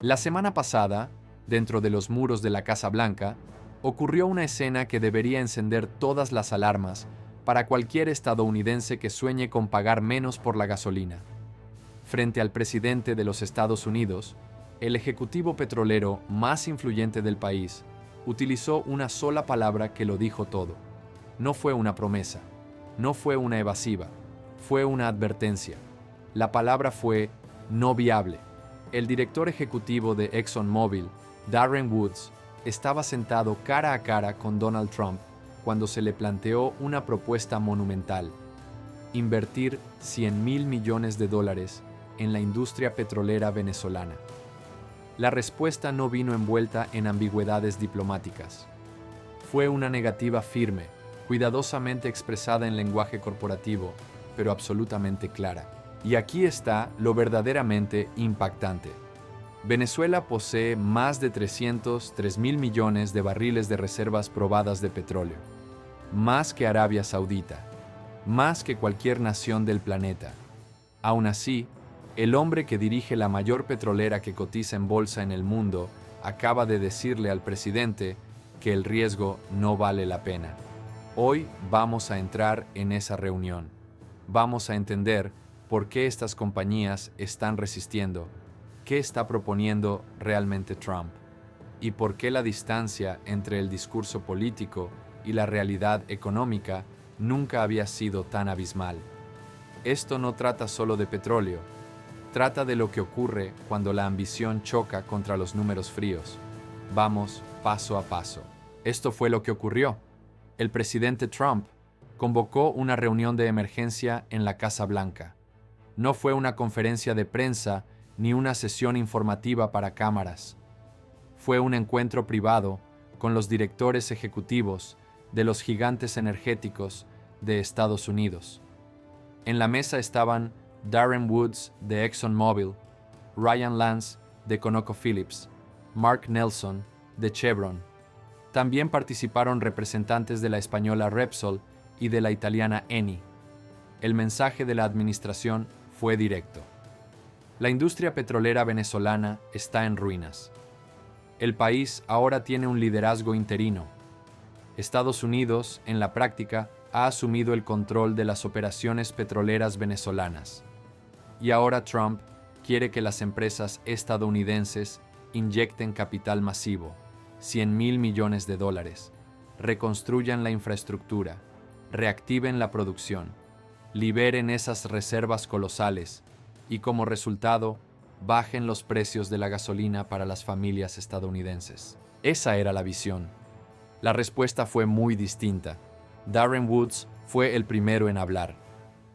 La semana pasada, dentro de los muros de la Casa Blanca, ocurrió una escena que debería encender todas las alarmas para cualquier estadounidense que sueñe con pagar menos por la gasolina. Frente al presidente de los Estados Unidos, el ejecutivo petrolero más influyente del país utilizó una sola palabra que lo dijo todo. No fue una promesa, no fue una evasiva, fue una advertencia. La palabra fue no viable. El director ejecutivo de ExxonMobil, Darren Woods, estaba sentado cara a cara con Donald Trump cuando se le planteó una propuesta monumental: invertir $100.000 millones en la industria petrolera venezolana. La respuesta no vino envuelta en ambigüedades diplomáticas. Fue una negativa firme, cuidadosamente expresada en lenguaje corporativo, pero absolutamente clara. Y aquí está lo verdaderamente impactante. Venezuela posee más de 303.000 millones de barriles de reservas probadas de petróleo, más que Arabia Saudita, más que cualquier nación del planeta. Aún así, el hombre que dirige la mayor petrolera que cotiza en bolsa en el mundo acaba de decirle al presidente que el riesgo no vale la pena. Hoy vamos a entrar en esa reunión. Vamos a entender por qué estas compañías están resistiendo, qué está proponiendo realmente Trump y por qué la distancia entre el discurso político y la realidad económica nunca había sido tan abismal. Esto no trata solo de petróleo, trata de lo que ocurre cuando la ambición choca contra los números fríos. Vamos paso a paso. Esto fue lo que ocurrió. El presidente Trump convocó una reunión de emergencia en la Casa Blanca. No fue una conferencia de prensa ni una sesión informativa para cámaras. Fue un encuentro privado con los directores ejecutivos de los gigantes energéticos de Estados Unidos. En la mesa estaban Darren Woods de ExxonMobil, Ryan Lance de ConocoPhillips, Mark Nelson de Chevron. También participaron representantes de la española Repsol y de la italiana Eni. El mensaje de la administración fue directo. La industria petrolera venezolana está en ruinas. El país ahora tiene un liderazgo interino. Estados Unidos, en la práctica, ha asumido el control de las operaciones petroleras venezolanas. Y ahora Trump quiere que las empresas estadounidenses inyecten capital masivo, $100.000 millones, reconstruyan la infraestructura, reactiven la producción, liberen esas reservas colosales y, como resultado, bajen los precios de la gasolina para las familias estadounidenses. Esa era la visión. La respuesta fue muy distinta. Darren Woods fue el primero en hablar,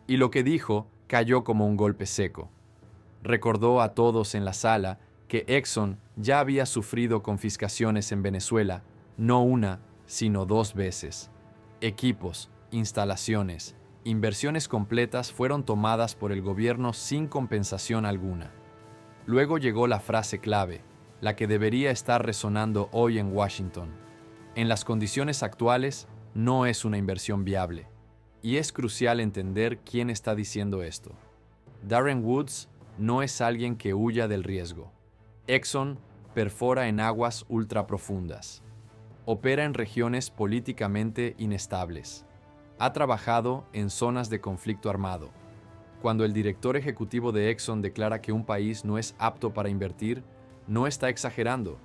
y lo que dijo cayó como un golpe seco. Recordó a todos en la sala que Exxon ya había sufrido confiscaciones en Venezuela, no una, sino 2 veces. Equipos, instalaciones, inversiones completas fueron tomadas por el gobierno sin compensación alguna. Luego llegó la frase clave, la que debería estar resonando hoy en Washington. En las condiciones actuales, no es una inversión viable. Y es crucial entender quién está diciendo esto. Darren Woods no es alguien que huya del riesgo. Exxon perfora en aguas ultraprofundas. Opera en regiones políticamente inestables. Ha trabajado en zonas de conflicto armado. Cuando el director ejecutivo de Exxon declara que un país no es apto para invertir, no está exagerando.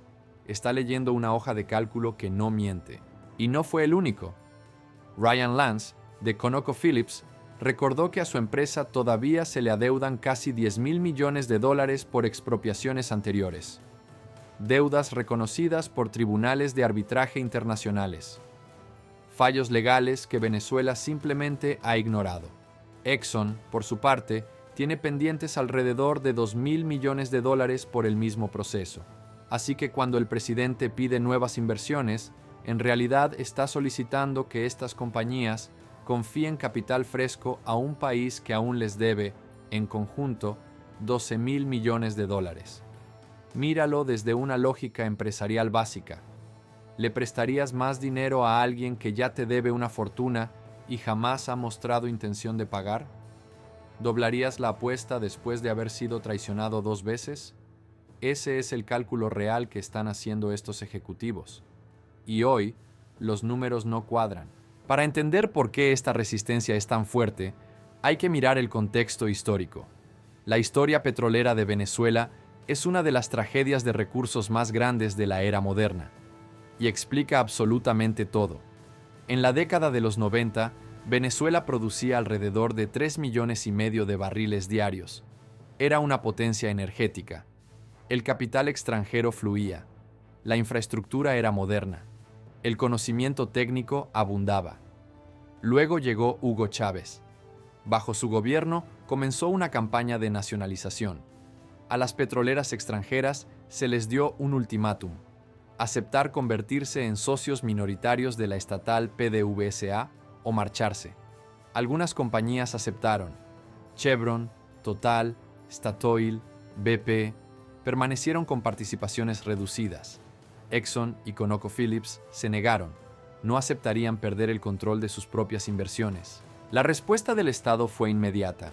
Está leyendo una hoja de cálculo que no miente. Y no fue el único. Ryan Lance, de ConocoPhillips, recordó que a su empresa todavía se le adeudan casi $10.000 millones por expropiaciones anteriores. Deudas reconocidas por tribunales de arbitraje internacionales. Fallos legales que Venezuela simplemente ha ignorado. Exxon, por su parte, tiene pendientes alrededor de $2.000 millones por el mismo proceso. Así que cuando el presidente pide nuevas inversiones, en realidad está solicitando que estas compañías confíen capital fresco a un país que aún les debe, en conjunto, $12.000 millones. Míralo desde una lógica empresarial básica. ¿Le prestarías más dinero a alguien que ya te debe una fortuna y jamás ha mostrado intención de pagar? ¿Doblarías la apuesta después de haber sido traicionado 2 veces? Ese es el cálculo real que están haciendo estos ejecutivos. Y hoy, los números no cuadran. Para entender por qué esta resistencia es tan fuerte, hay que mirar el contexto histórico. La historia petrolera de Venezuela es una de las tragedias de recursos más grandes de la era moderna, y explica absolutamente todo. En la década de los 90, Venezuela producía alrededor de 3,5 millones de barriles diarios. Era una potencia energética. El capital extranjero fluía. La infraestructura era moderna. El conocimiento técnico abundaba. Luego llegó Hugo Chávez. Bajo su gobierno comenzó una campaña de nacionalización. A las petroleras extranjeras se les dio un ultimátum: aceptar convertirse en socios minoritarios de la estatal PDVSA o marcharse. Algunas compañías aceptaron. Chevron, Total, Statoil, BP, permanecieron con participaciones reducidas. Exxon y ConocoPhillips se negaron. No aceptarían perder el control de sus propias inversiones. La respuesta del Estado fue inmediata.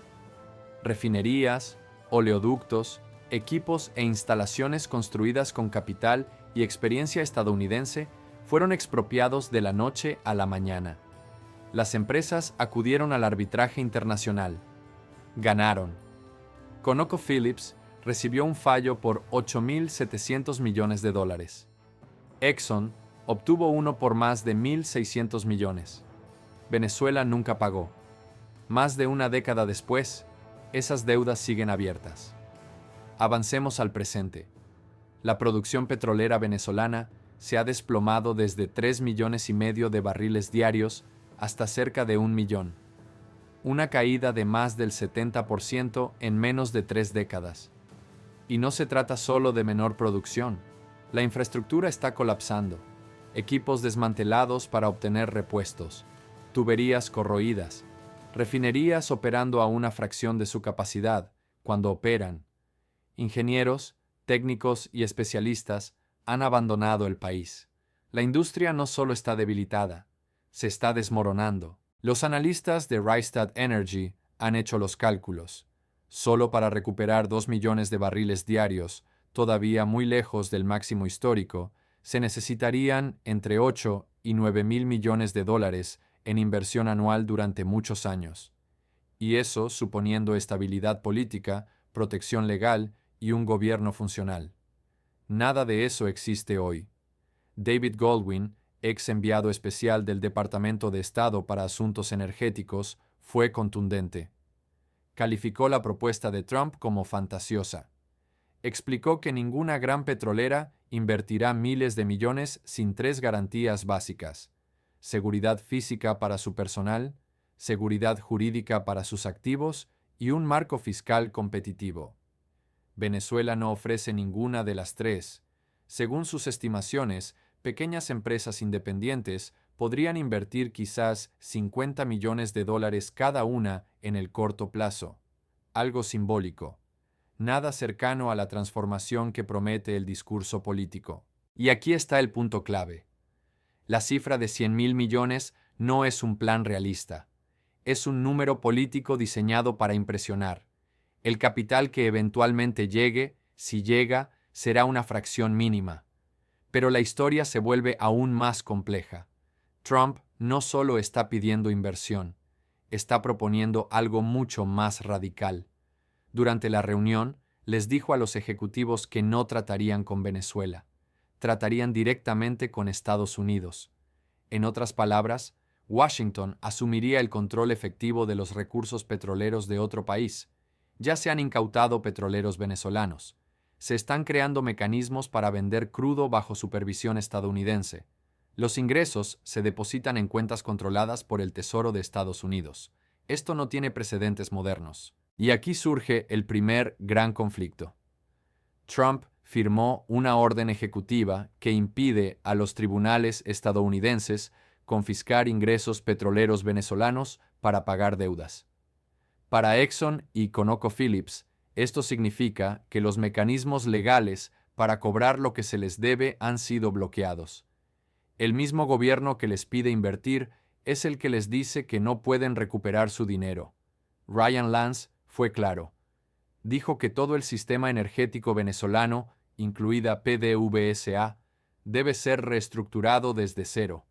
Refinerías, oleoductos, equipos e instalaciones construidas con capital y experiencia estadounidense fueron expropiados de la noche a la mañana. Las empresas acudieron al arbitraje internacional. Ganaron. ConocoPhillips recibió un fallo por $8,700 millones. Exxon obtuvo uno por más de 1,600 millones. Venezuela nunca pagó. Más de una década después, esas deudas siguen abiertas. Avancemos al presente. La producción petrolera venezolana se ha desplomado desde 3,5 millones de barriles diarios hasta cerca de 1 millón. Una caída de más del 70% en menos de 3 décadas. Y no se trata solo de menor producción. La infraestructura está colapsando. Equipos desmantelados para obtener repuestos. Tuberías corroídas. Refinerías operando a una fracción de su capacidad, cuando operan. Ingenieros, técnicos y especialistas han abandonado el país. La industria no solo está debilitada, se está desmoronando. Los analistas de Rystad Energy han hecho los cálculos. Solo para recuperar 2 millones de barriles diarios, todavía muy lejos del máximo histórico, se necesitarían entre 8 y 9,000 millones de dólares en inversión anual durante muchos años. Y eso suponiendo estabilidad política, protección legal y un gobierno funcional. Nada de eso existe hoy. David Goldwyn, ex enviado especial del Departamento de Estado para Asuntos Energéticos, fue contundente. Calificó la propuesta de Trump como fantasiosa. Explicó que ninguna gran petrolera invertirá miles de millones sin 3 garantías básicas: seguridad física para su personal, seguridad jurídica para sus activos y un marco fiscal competitivo. Venezuela no ofrece ninguna de las 3. Según sus estimaciones, pequeñas empresas independientes podrían invertir quizás 50 millones de dólares cada una en el corto plazo. Algo simbólico. Nada cercano a la transformación que promete el discurso político. Y aquí está el punto clave. La cifra de 100,000 millones no es un plan realista. Es un número político diseñado para impresionar. El capital que eventualmente llegue, si llega, será una fracción mínima. Pero la historia se vuelve aún más compleja. Trump no solo está pidiendo inversión, está proponiendo algo mucho más radical. Durante la reunión, les dijo a los ejecutivos que no tratarían con Venezuela, tratarían directamente con Estados Unidos. En otras palabras, Washington asumiría el control efectivo de los recursos petroleros de otro país. Ya se han incautado petroleros venezolanos. Se están creando mecanismos para vender crudo bajo supervisión estadounidense. Los ingresos se depositan en cuentas controladas por el Tesoro de Estados Unidos. Esto no tiene precedentes modernos. Y aquí surge el primer gran conflicto. Trump firmó una orden ejecutiva que impide a los tribunales estadounidenses confiscar ingresos petroleros venezolanos para pagar deudas. Para Exxon y ConocoPhillips, esto significa que los mecanismos legales para cobrar lo que se les debe han sido bloqueados. El mismo gobierno que les pide invertir es el que les dice que no pueden recuperar su dinero. Ryan Lance fue claro. Dijo que todo el sistema energético venezolano incluida PDVSA, debe ser reestructurado desde cero.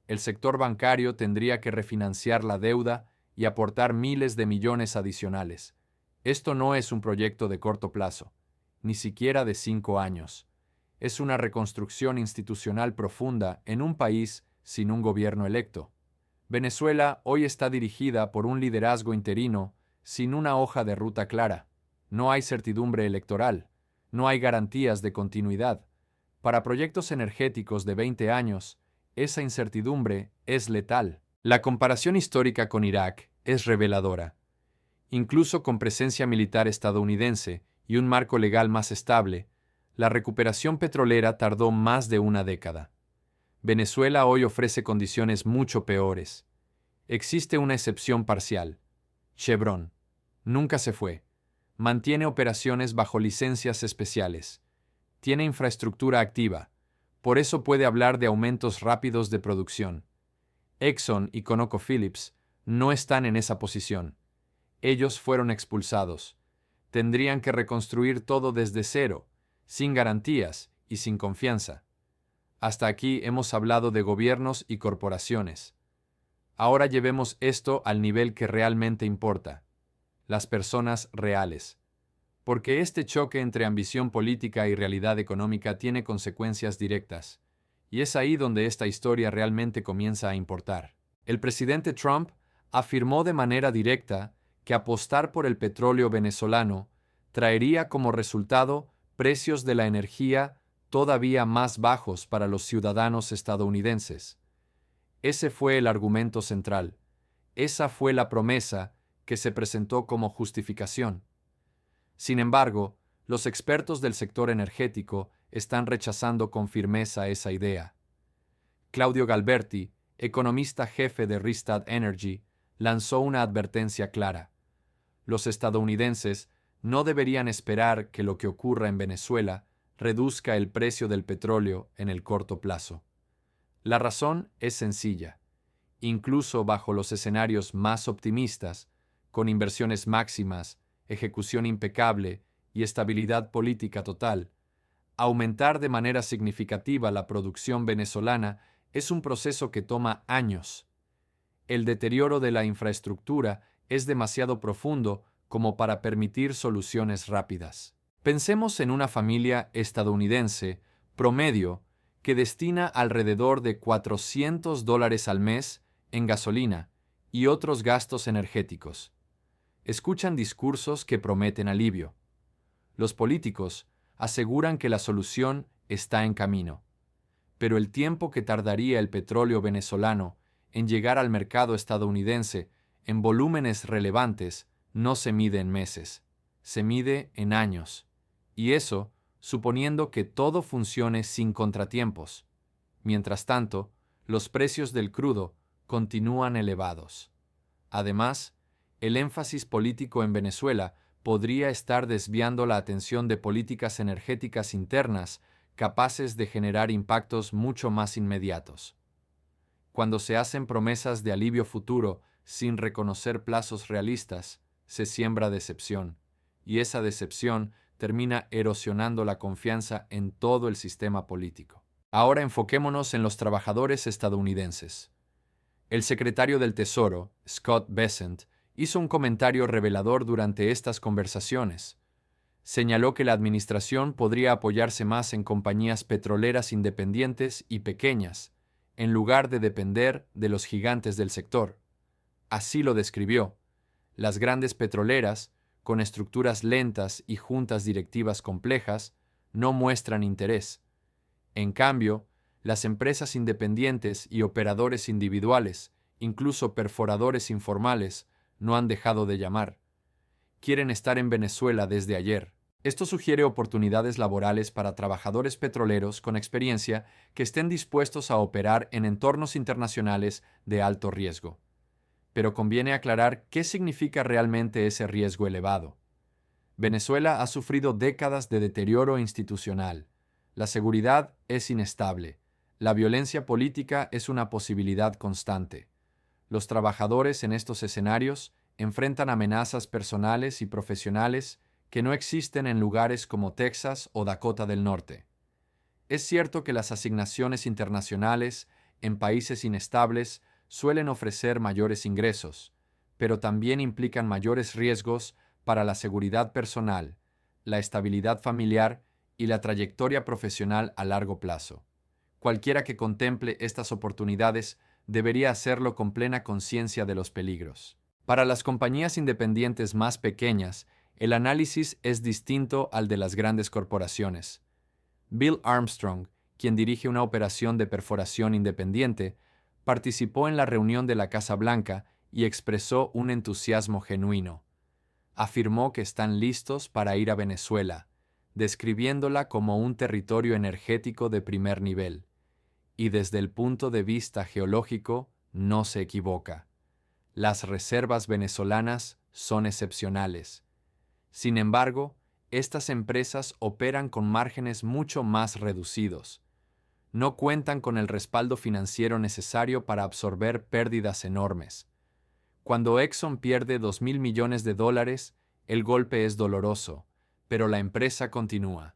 El sector bancario tendría que refinanciar la deuda y aportar miles de millones adicionales. Esto no es un proyecto de corto plazo, ni siquiera de 5 años. Es una reconstrucción institucional profunda en un país sin un gobierno electo. Venezuela hoy está dirigida por un liderazgo interino sin una hoja de ruta clara. No hay certidumbre electoral, no hay garantías de continuidad. Para proyectos energéticos de 20 años, esa incertidumbre es letal. La comparación histórica con Irak es reveladora. Incluso con presencia militar estadounidense y un marco legal más estable, la recuperación petrolera tardó más de una década. Venezuela hoy ofrece condiciones mucho peores. Existe una excepción parcial. Chevron. Nunca se fue. Mantiene operaciones bajo licencias especiales. Tiene infraestructura activa. Por eso puede hablar de aumentos rápidos de producción. Exxon y ConocoPhillips no están en esa posición. Ellos fueron expulsados. Tendrían que reconstruir todo desde cero, sin garantías y sin confianza. Hasta aquí hemos hablado de gobiernos y corporaciones. Ahora llevemos esto al nivel que realmente importa: las personas reales. Porque este choque entre ambición política y realidad económica tiene consecuencias directas. Y es ahí donde esta historia realmente comienza a importar. El presidente Trump afirmó de manera directa que apostar por el petróleo venezolano traería como resultado precios de la energía todavía más bajos para los ciudadanos estadounidenses. Ese fue el argumento central. Esa fue la promesa que se presentó como justificación. Sin embargo, los expertos del sector energético están rechazando con firmeza esa idea. Claudio Galberti, economista jefe de Rystad Energy, lanzó una advertencia clara. Los estadounidenses no deberían esperar que lo que ocurra en Venezuela reduzca el precio del petróleo en el corto plazo. La razón es sencilla. Incluso bajo los escenarios más optimistas, con inversiones máximas, ejecución impecable y estabilidad política total, aumentar de manera significativa la producción venezolana es un proceso que toma años. El deterioro de la infraestructura es demasiado profundo como para permitir soluciones rápidas. Pensemos en una familia estadounidense promedio que destina alrededor de $400 al mes en gasolina y otros gastos energéticos. Escuchan discursos que prometen alivio. Los políticos aseguran que la solución está en camino. Pero el tiempo que tardaría el petróleo venezolano en llegar al mercado estadounidense en volúmenes relevantes no se mide en meses, se mide en años. Y eso suponiendo que todo funcione sin contratiempos. Mientras tanto, los precios del crudo continúan elevados. Además, el énfasis político en Venezuela podría estar desviando la atención de políticas energéticas internas capaces de generar impactos mucho más inmediatos. Cuando se hacen promesas de alivio futuro sin reconocer plazos realistas, se siembra decepción, y esa decepción termina erosionando la confianza en todo el sistema político. Ahora enfoquémonos en los trabajadores estadounidenses. El secretario del Tesoro, Scott Bessent, hizo un comentario revelador durante estas conversaciones. Señaló que la administración podría apoyarse más en compañías petroleras independientes y pequeñas, en lugar de depender de los gigantes del sector. Así lo describió. Las grandes petroleras, con estructuras lentas y juntas directivas complejas, no muestran interés. En cambio, las empresas independientes y operadores individuales, incluso perforadores informales, no han dejado de llamar. Quieren estar en Venezuela desde ayer. Esto sugiere oportunidades laborales para trabajadores petroleros con experiencia que estén dispuestos a operar en entornos internacionales de alto riesgo. Pero conviene aclarar qué significa realmente ese riesgo elevado. Venezuela ha sufrido décadas de deterioro institucional. La seguridad es inestable. La violencia política es una posibilidad constante. Los trabajadores en estos escenarios enfrentan amenazas personales y profesionales que no existen en lugares como Texas o Dakota del Norte. Es cierto que las asignaciones internacionales en países inestables suelen ofrecer mayores ingresos, pero también implican mayores riesgos para la seguridad personal, la estabilidad familiar y la trayectoria profesional a largo plazo. Cualquiera que contemple estas oportunidades debería hacerlo con plena conciencia de los peligros. Para las compañías independientes más pequeñas, el análisis es distinto al de las grandes corporaciones. Bill Armstrong, quien dirige una operación de perforación independiente, participó en la reunión de la Casa Blanca y expresó un entusiasmo genuino. Afirmó que están listos para ir a Venezuela, describiéndola como un territorio energético de primer nivel. Y desde el punto de vista geológico, no se equivoca. Las reservas venezolanas son excepcionales. Sin embargo, estas empresas operan con márgenes mucho más reducidos. No cuentan con el respaldo financiero necesario para absorber pérdidas enormes. Cuando Exxon pierde $2.000 millones, el golpe es doloroso, pero la empresa continúa.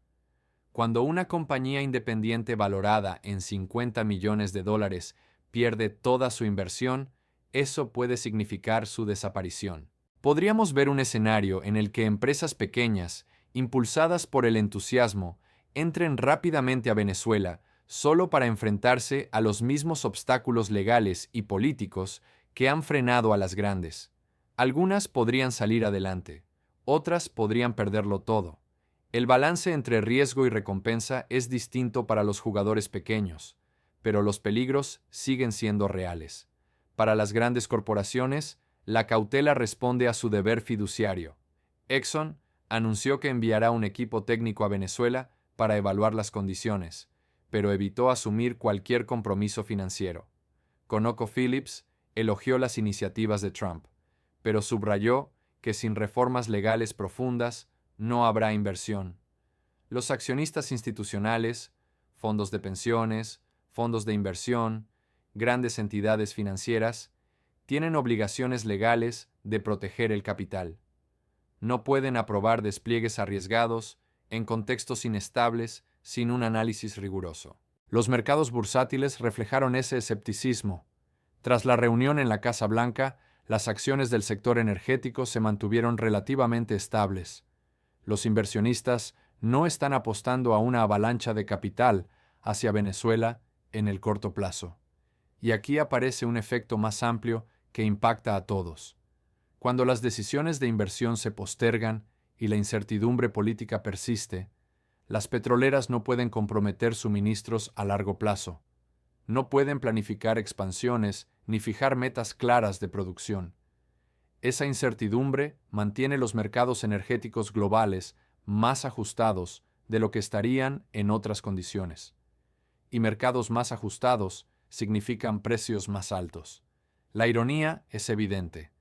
Cuando una compañía independiente valorada en $50 millones pierde toda su inversión, eso puede significar su desaparición. Podríamos ver un escenario en el que empresas pequeñas, impulsadas por el entusiasmo, entren rápidamente a Venezuela solo para enfrentarse a los mismos obstáculos legales y políticos que han frenado a las grandes. Algunas podrían salir adelante, otras podrían perderlo todo. El balance entre riesgo y recompensa es distinto para los jugadores pequeños, pero los peligros siguen siendo reales. Para las grandes corporaciones, la cautela responde a su deber fiduciario. Exxon anunció que enviará un equipo técnico a Venezuela para evaluar las condiciones, pero evitó asumir cualquier compromiso financiero. ConocoPhillips elogió las iniciativas de Trump, pero subrayó que sin reformas legales profundas no habrá inversión. Los accionistas institucionales, fondos de pensiones, fondos de inversión, grandes entidades financieras, tienen obligaciones legales de proteger el capital. No pueden aprobar despliegues arriesgados en contextos inestables sin un análisis riguroso. Los mercados bursátiles reflejaron ese escepticismo. Tras la reunión en la Casa Blanca, las acciones del sector energético se mantuvieron relativamente estables. Los inversionistas no están apostando a una avalancha de capital hacia Venezuela en el corto plazo. Y aquí aparece un efecto más amplio que impacta a todos. Cuando las decisiones de inversión se postergan y la incertidumbre política persiste, las petroleras no pueden comprometer suministros a largo plazo. No pueden planificar expansiones ni fijar metas claras de producción. Esa incertidumbre mantiene los mercados energéticos globales más ajustados de lo que estarían en otras condiciones. Y mercados más ajustados significan precios más altos. La ironía es evidente.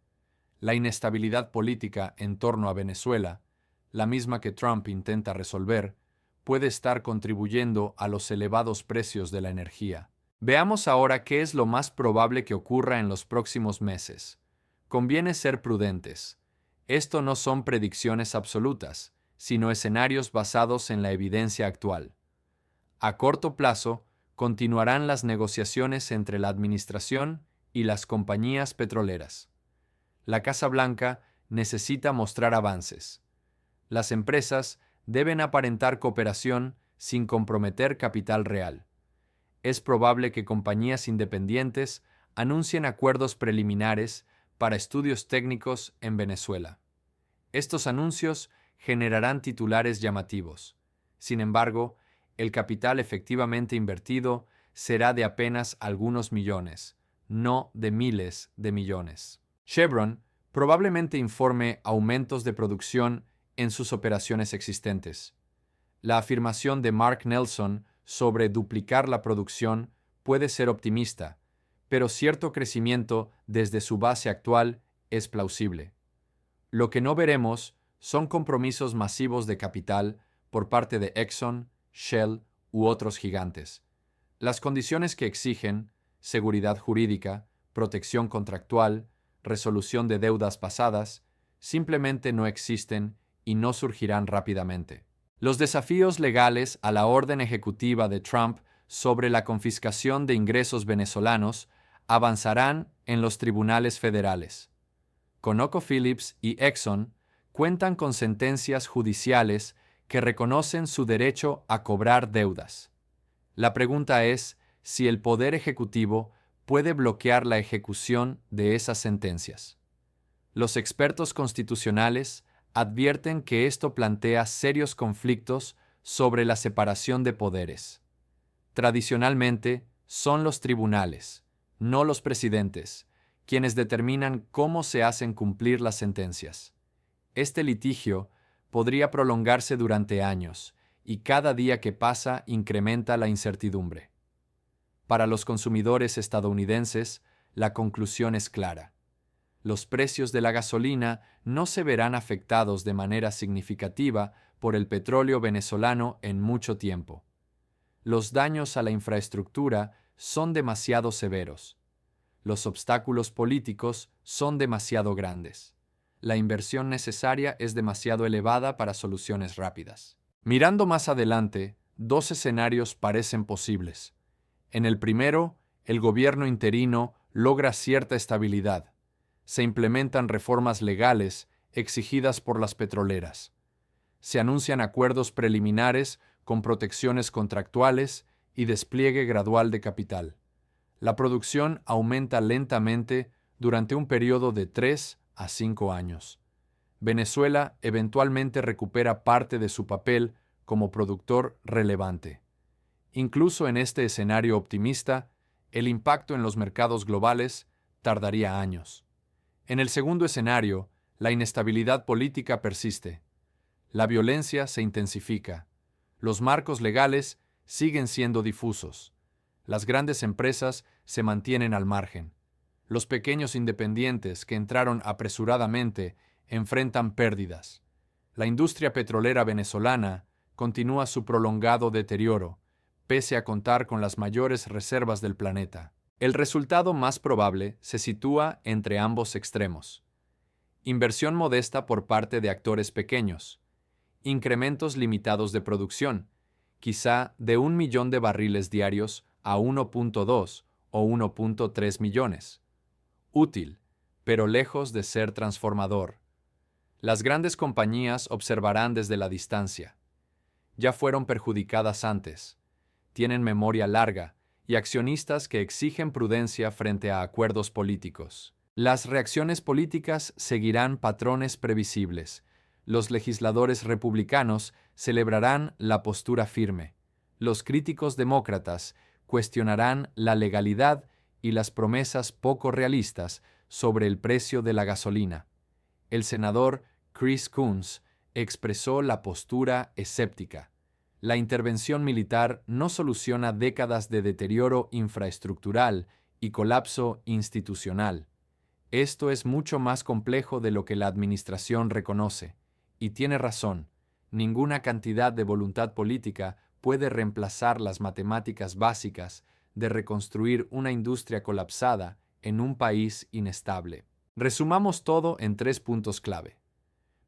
La inestabilidad política en torno a Venezuela, la misma que Trump intenta resolver, puede estar contribuyendo a los elevados precios de la energía. Veamos ahora qué es lo más probable que ocurra en los próximos meses. Conviene ser prudentes. Esto no son predicciones absolutas, sino escenarios basados en la evidencia actual. A corto plazo, continuarán las negociaciones entre la administración y las compañías petroleras. La Casa Blanca necesita mostrar avances. Las empresas deben aparentar cooperación sin comprometer capital real. Es probable que compañías independientes anuncien acuerdos preliminares para estudios técnicos en Venezuela. Estos anuncios generarán titulares llamativos. Sin embargo, el capital efectivamente invertido será de apenas algunos millones, no de miles de millones. Chevron probablemente informe aumentos de producción en sus operaciones existentes. La afirmación de Mark Nelson sobre duplicar la producción puede ser optimista, pero cierto crecimiento desde su base actual es plausible. Lo que no veremos son compromisos masivos de capital por parte de Exxon, Shell u otros gigantes. Las condiciones que exigen seguridad jurídica, protección contractual, resolución de deudas pasadas, simplemente no existen y no surgirán rápidamente. Los desafíos legales a la orden ejecutiva de Trump sobre la confiscación de ingresos venezolanos avanzarán en los tribunales federales. ConocoPhillips y Exxon cuentan con sentencias judiciales que reconocen su derecho a cobrar deudas. La pregunta es si el Poder Ejecutivo puede bloquear la ejecución de esas sentencias. Los expertos constitucionales advierten que esto plantea serios conflictos sobre la separación de poderes. Tradicionalmente, son los tribunales, no los presidentes, quienes determinan cómo se hacen cumplir las sentencias. Este litigio podría prolongarse durante años, y cada día que pasa incrementa la incertidumbre. Para los consumidores estadounidenses, la conclusión es clara. Los precios de la gasolina no se verán afectados de manera significativa por el petróleo venezolano en mucho tiempo. Los daños a la infraestructura son demasiado severos. Los obstáculos políticos son demasiado grandes. La inversión necesaria es demasiado elevada para soluciones rápidas. Mirando más adelante, dos escenarios parecen posibles. En el primero, el gobierno interino logra cierta estabilidad. Se implementan reformas legales exigidas por las petroleras. Se anuncian acuerdos preliminares con protecciones contractuales y despliegue gradual de capital. La producción aumenta lentamente durante un periodo de 3 a 5 años. Venezuela eventualmente recupera parte de su papel como productor relevante. Incluso en este escenario optimista, el impacto en los mercados globales tardaría años. En el segundo escenario, la inestabilidad política persiste. La violencia se intensifica. Los marcos legales siguen siendo difusos. Las grandes empresas se mantienen al margen. Los pequeños independientes que entraron apresuradamente enfrentan pérdidas. La industria petrolera venezolana continúa su prolongado deterioro, pese a contar con las mayores reservas del planeta. El resultado más probable se sitúa entre ambos extremos. Inversión modesta por parte de actores pequeños. Incrementos limitados de producción, quizá de 1 millón de barriles diarios a 1.2 o 1.3 millones. Útil, pero lejos de ser transformador. Las grandes compañías observarán desde la distancia. Ya fueron perjudicadas antes. Tienen memoria larga y accionistas que exigen prudencia frente a acuerdos políticos. Las reacciones políticas seguirán patrones previsibles. Los legisladores republicanos celebrarán la postura firme. Los críticos demócratas cuestionarán la legalidad y las promesas poco realistas sobre el precio de la gasolina. El senador Chris Coons expresó la postura escéptica. La intervención militar no soluciona décadas de deterioro infraestructural y colapso institucional. Esto es mucho más complejo de lo que la administración reconoce. Y tiene razón, ninguna cantidad de voluntad política puede reemplazar las matemáticas básicas de reconstruir una industria colapsada en un país inestable. Resumamos todo en 3 puntos clave.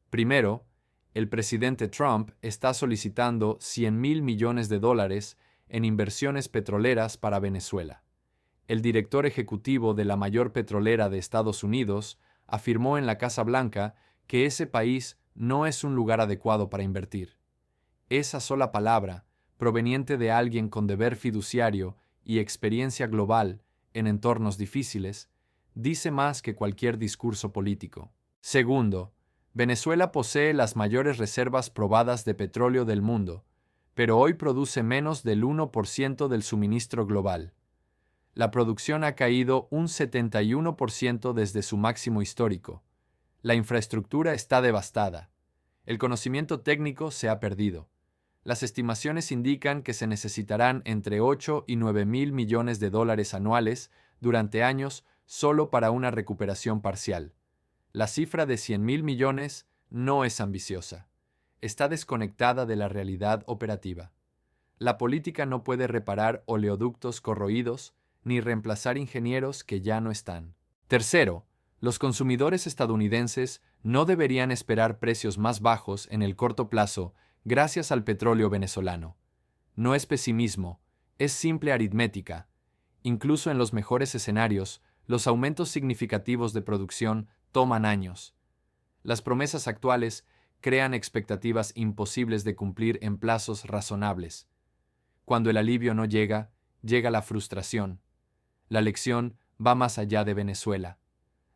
Primero, el presidente Trump está solicitando $100,000 millones en inversiones petroleras para Venezuela. El director ejecutivo de la mayor petrolera de Estados Unidos afirmó en la Casa Blanca que ese país no es un lugar adecuado para invertir. Esa sola palabra, proveniente de alguien con deber fiduciario y experiencia global en entornos difíciles, dice más que cualquier discurso político. Segundo, Venezuela posee las mayores reservas probadas de petróleo del mundo, pero hoy produce menos del 1% del suministro global. La producción ha caído un 71% desde su máximo histórico. La infraestructura está devastada. El conocimiento técnico se ha perdido. Las estimaciones indican que se necesitarán entre 8 y 9 mil millones de dólares anuales durante años solo para una recuperación parcial. La cifra de 100,000 millones no es ambiciosa. Está desconectada de la realidad operativa. La política no puede reparar oleoductos corroídos ni reemplazar ingenieros que ya no están. Tercero, los consumidores estadounidenses No deberían esperar precios más bajos en el corto plazo gracias al petróleo venezolano. No es pesimismo, es simple aritmética. Incluso en los mejores escenarios, los aumentos significativos de producción toman años. Las promesas actuales crean expectativas imposibles de cumplir en plazos razonables. Cuando el alivio no llega, llega la frustración. La lección va más allá de Venezuela.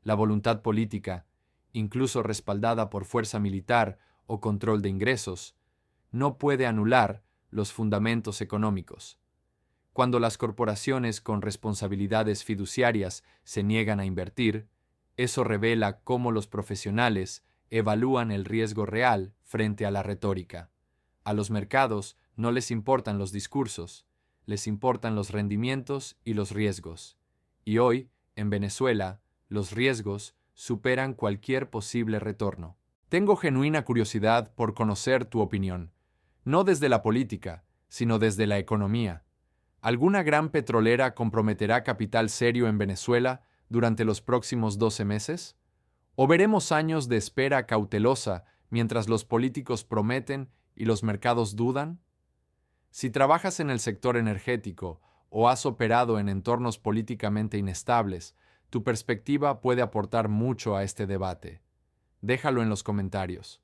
La voluntad política, incluso respaldada por fuerza militar o control de ingresos, no puede anular los fundamentos económicos. Cuando las corporaciones con responsabilidades fiduciarias se niegan a invertir, eso revela cómo los profesionales evalúan el riesgo real frente a la retórica. A los mercados no les importan los discursos, les importan los rendimientos y los riesgos. Y hoy, en Venezuela, los riesgos superan cualquier posible retorno. Tengo genuina curiosidad por conocer tu opinión, no desde la política, sino desde la economía. ¿Alguna gran petrolera comprometerá capital serio en Venezuela durante los próximos 12 meses? ¿O veremos años de espera cautelosa mientras los políticos prometen y los mercados dudan? Si trabajas en el sector energético o has operado en entornos políticamente inestables, tu perspectiva puede aportar mucho a este debate. Déjalo en los comentarios.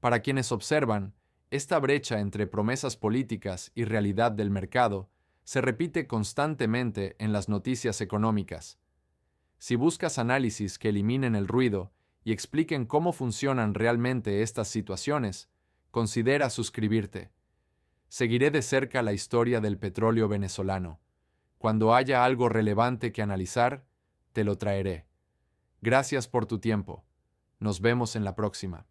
Para quienes observan, esta brecha entre promesas políticas y realidad del mercado se repite constantemente en las noticias económicas. Si buscas análisis que eliminen el ruido y expliquen cómo funcionan realmente estas situaciones, considera suscribirte. Seguiré de cerca la historia del petróleo venezolano. Cuando haya algo relevante que analizar, te lo traeré. Gracias por tu tiempo. Nos vemos en la próxima.